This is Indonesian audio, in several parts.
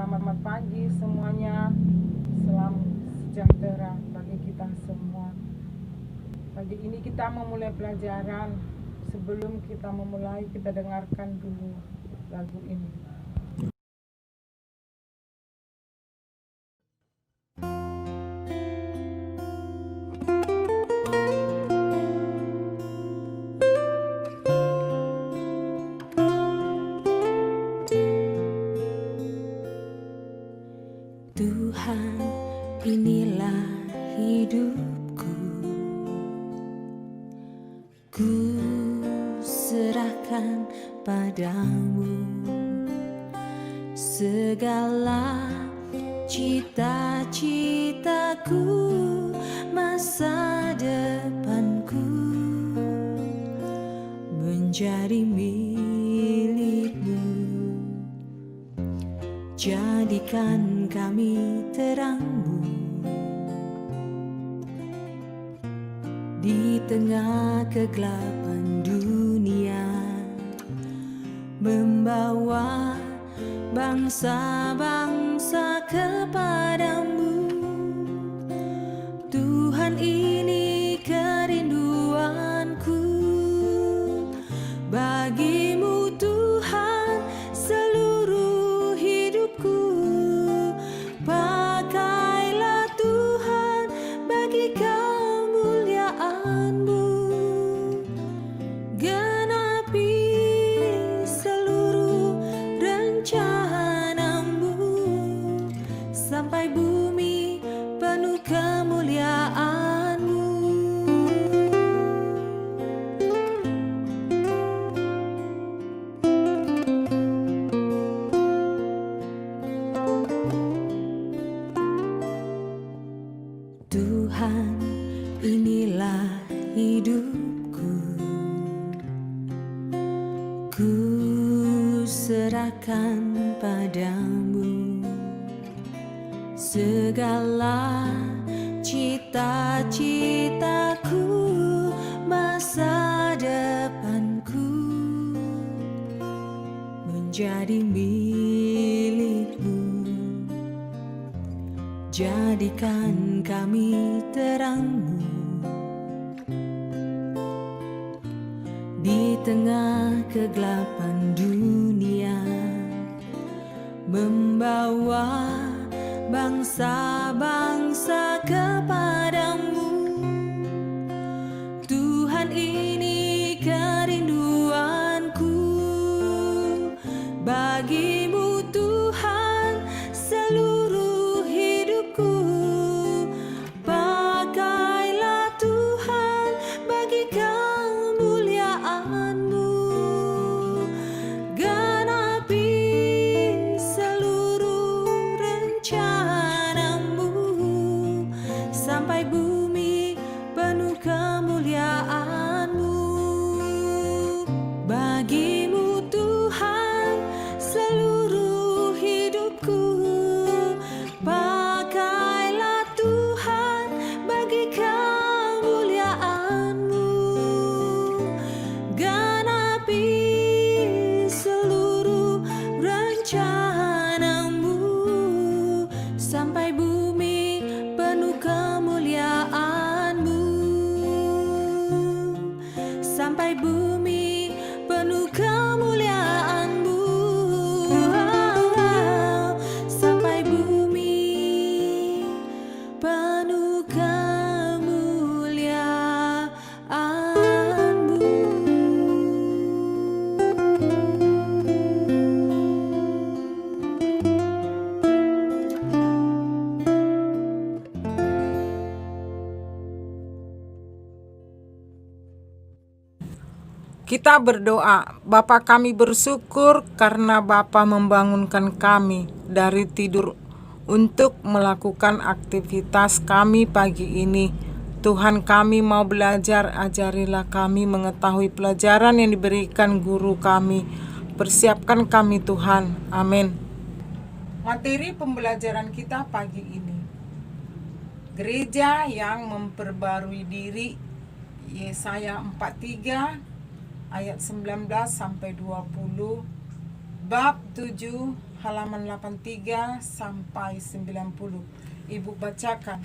Selamat pagi semuanya. Salam sejahtera bagi kita semua. Pagi ini kita memulai pelajaran. Sebelum kita memulai, kita dengarkan dulu lagu ini. Tuhan, inilah hidupku, ku serahkan padamu segala cita-citaku, masa depanku menjadi milikmu. Jadikan kami terangmu di tengah kegelapan dunia, membawa bangsa-bangsa kepadamu. Tuhan, ini kerinduanku bagimu Tuhan, seluruh hidupku. Pakailah Tuhan bagi kemuliaan-Mu, genapi seluruh rencana-Mu, sampai bumi penuh kemuliaan-Mu. Tuhan, inilah hidupku, ku serahkan padamu segala cita-citaku, masa depanku menjadi milikmu. Jadikan kami terangmu di tengah kegelapan dunia, membawa bangsa-bangsa kepadamu. Tuhan, ini kerinduanku bagimu Tuhan, seluruh hidupku. Pakailah Tuhan bagi kemuliaan-Mu, genapi seluruh rencana-Mu, sampai bumi penuh kemuliaan-Mu. Bagimu Tuhan, seluruh hidupku. Pakailah Tuhan bagi kemuliaan-Mu, genapi seluruh rencana-Mu, sampai bumi penuh kemuliaan-Mu, sampai bumi penuh kemuliaan-Mu, sampai bumi penuh kemuliaan-Mu. Kita berdoa. Bapa, kami bersyukur karena Bapa membangunkan kami dari tidur untuk melakukan aktivitas kami pagi ini. Tuhan, kami mau belajar, ajarilah kami mengetahui pelajaran yang diberikan guru kami. Persiapkan kami Tuhan. Amin. Materi pembelajaran kita pagi ini, gereja yang memperbarui diri, Yesaya 43 ayat 19 sampai 20, bab 7, halaman 83 sampai 90. Ibu bacakan.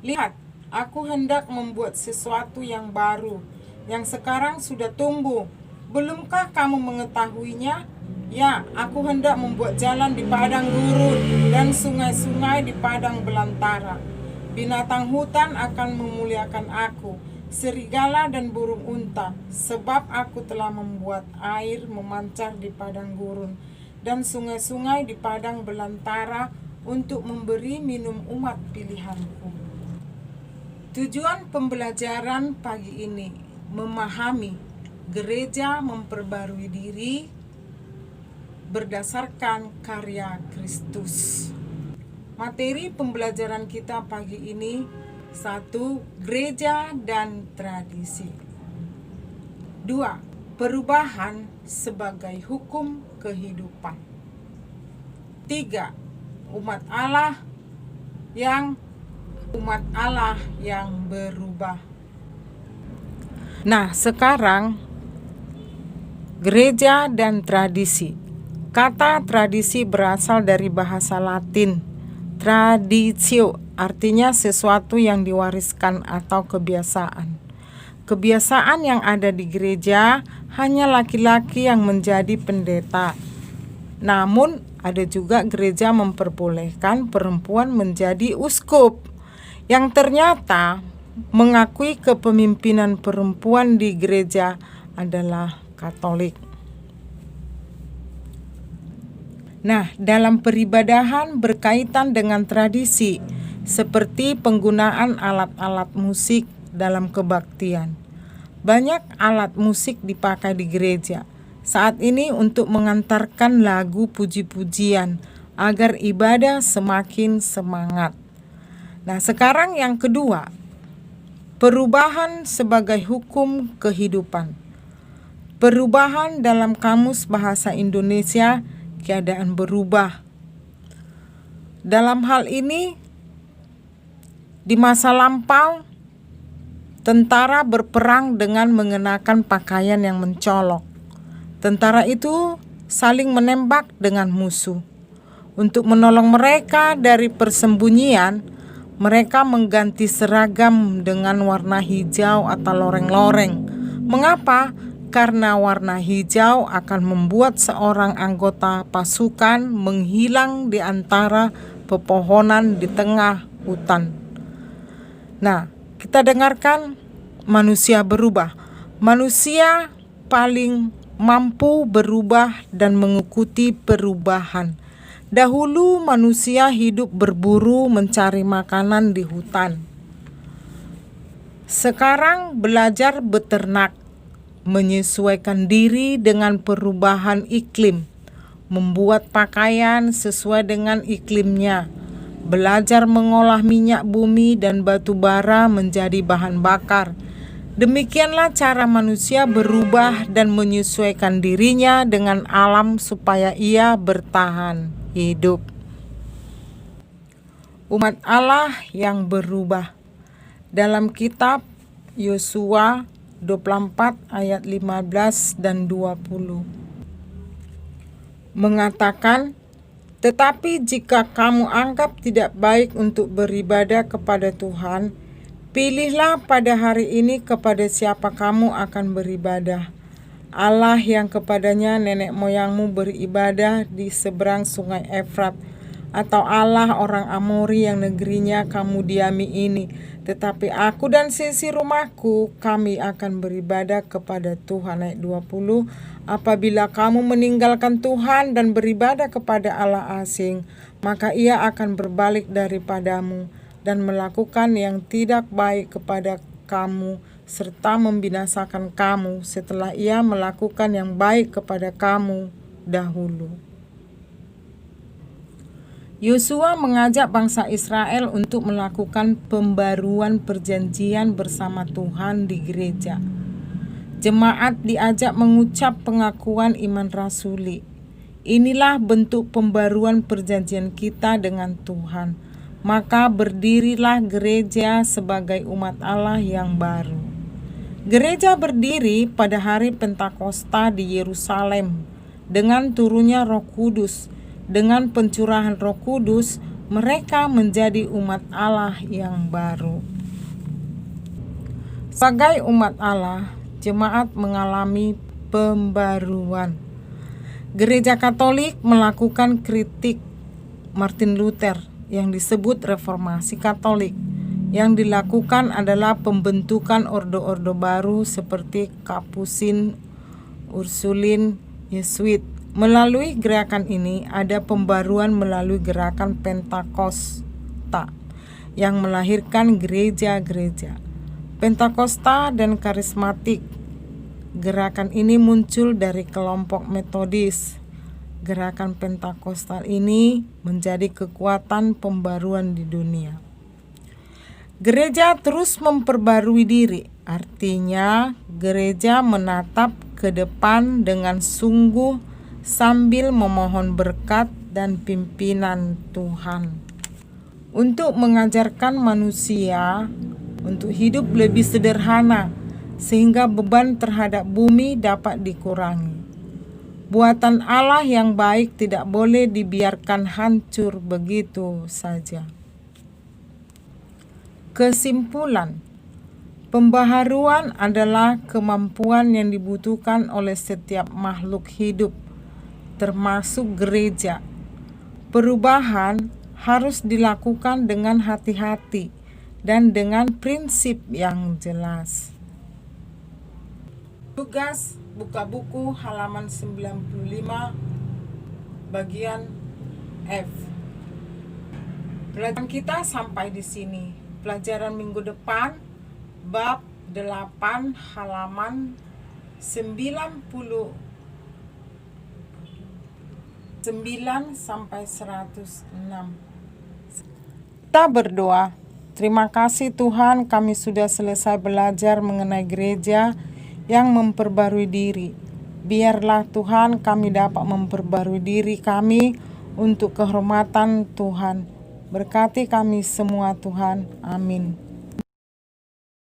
Lihat, aku hendak membuat sesuatu yang baru, yang sekarang sudah tumbuh. Belumkah kamu mengetahuinya? Ya, aku hendak membuat jalan di padang gurun dan sungai-sungai di padang belantara. Binatang hutan akan memuliakan aku, serigala dan burung unta, sebab aku telah membuat air memancar di padang gurun dan sungai-sungai di padang belantara untuk memberi minum umat pilihanku. Tujuan pembelajaran pagi ini memahami gereja memperbarui diri berdasarkan karya Kristus. Materi pembelajaran kita pagi ini: 1. Gereja dan tradisi. 2. Perubahan sebagai hukum kehidupan. 3. Umat Allah yang berubah. Nah, sekarang gereja dan tradisi. Kata tradisi berasal dari bahasa Latin traditio, artinya sesuatu yang diwariskan atau kebiasaan. Kebiasaan yang ada di gereja hanya laki-laki yang menjadi pendeta. Namun ada juga gereja memperbolehkan perempuan menjadi uskup, yang ternyata mengakui kepemimpinan perempuan di gereja adalah Katolik. Nah, dalam peribadahan berkaitan dengan tradisi, seperti penggunaan alat-alat musik dalam kebaktian. Banyak alat musik dipakai di gereja saat ini untuk mengantarkan lagu puji-pujian agar ibadah semakin semangat. Nah, sekarang yang kedua, perubahan sebagai hukum kehidupan. Perubahan dalam Kamus Bahasa Indonesia, keadaan berubah. Dalam hal ini, di masa lampau, tentara berperang dengan mengenakan pakaian yang mencolok. Tentara itu saling menembak dengan musuh. Untuk menolong mereka dari persembunyian, mereka mengganti seragam dengan warna hijau atau loreng-loreng. Mengapa? Karena warna hijau akan membuat seorang anggota pasukan menghilang di antara pepohonan di tengah hutan. Nah, kita dengarkan manusia berubah. Manusia paling mampu berubah dan mengikuti perubahan. Dahulu manusia hidup berburu mencari makanan di hutan. Sekarang belajar beternak, menyesuaikan diri dengan perubahan iklim, membuat pakaian sesuai dengan iklimnya, belajar mengolah minyak bumi dan batu bara menjadi bahan bakar. Demikianlah cara manusia berubah dan menyesuaikan dirinya dengan alam supaya ia bertahan hidup. Umat Allah yang berubah. Dalam kitab Yosua 24 ayat 15 dan 20 mengatakan, tetapi jika kamu anggap tidak baik untuk beribadah kepada Tuhan, pilihlah pada hari ini kepada siapa kamu akan beribadah. Allah yang kepadanya nenek moyangmu beribadah di seberang sungai Efrat, atau Allah orang Amori yang negerinya kamu diami ini. Tetapi aku dan sisi rumahku, kami akan beribadah kepada Tuhan. Ayat 20, apabila kamu meninggalkan Tuhan dan beribadah kepada Allah asing, maka ia akan berbalik daripadamu dan melakukan yang tidak baik kepada kamu, serta membinasakan kamu setelah ia melakukan yang baik kepada kamu dahulu. Yosua mengajak bangsa Israel untuk melakukan pembaruan perjanjian bersama Tuhan di gereja. Jemaat diajak mengucap pengakuan iman rasuli. Inilah bentuk pembaruan perjanjian kita dengan Tuhan. Maka berdirilah gereja sebagai umat Allah yang baru. Gereja berdiri pada hari Pentakosta di Yerusalem dengan turunnya Roh Kudus. dengan pencurahan Roh Kudus, mereka menjadi umat Allah yang baru. Sebagai umat Allah, jemaat mengalami pembaruan. Gereja Katolik melakukan kritik Martin Luther yang disebut reformasi Katolik. Yang dilakukan adalah pembentukan ordo-ordo baru seperti Kapusin, Ursulin, Yesuit. Melalui gerakan ini ada pembaruan melalui gerakan Pentakosta yang melahirkan gereja-gereja Pentakosta dan karismatik. Gerakan ini muncul dari kelompok Metodis. Gerakan Pentakostal ini menjadi kekuatan pembaruan di dunia. Gereja terus memperbarui diri, artinya gereja menatap ke depan dengan sungguh sambil memohon berkat dan pimpinan Tuhan untuk mengajarkan manusia untuk hidup lebih sederhana sehingga beban terhadap bumi dapat dikurangi. Buatan Allah yang baik tidak boleh dibiarkan hancur begitu saja. Kesimpulan, pembaharuan adalah kemampuan yang dibutuhkan oleh setiap makhluk hidup, termasuk gereja. Perubahan harus dilakukan dengan hati-hati dan dengan prinsip yang jelas. Tugas buka buku halaman 95 bagian F. Pelajaran kita sampai di sini. Pelajaran minggu depan bab 8 halaman 99 sampai 106. Kita berdoa. Terima kasih Tuhan, kami sudah selesai belajar mengenai gereja yang memperbarui diri. Biarlah Tuhan kami dapat memperbarui diri kami untuk kehormatan Tuhan. Berkati kami semua Tuhan. Amin.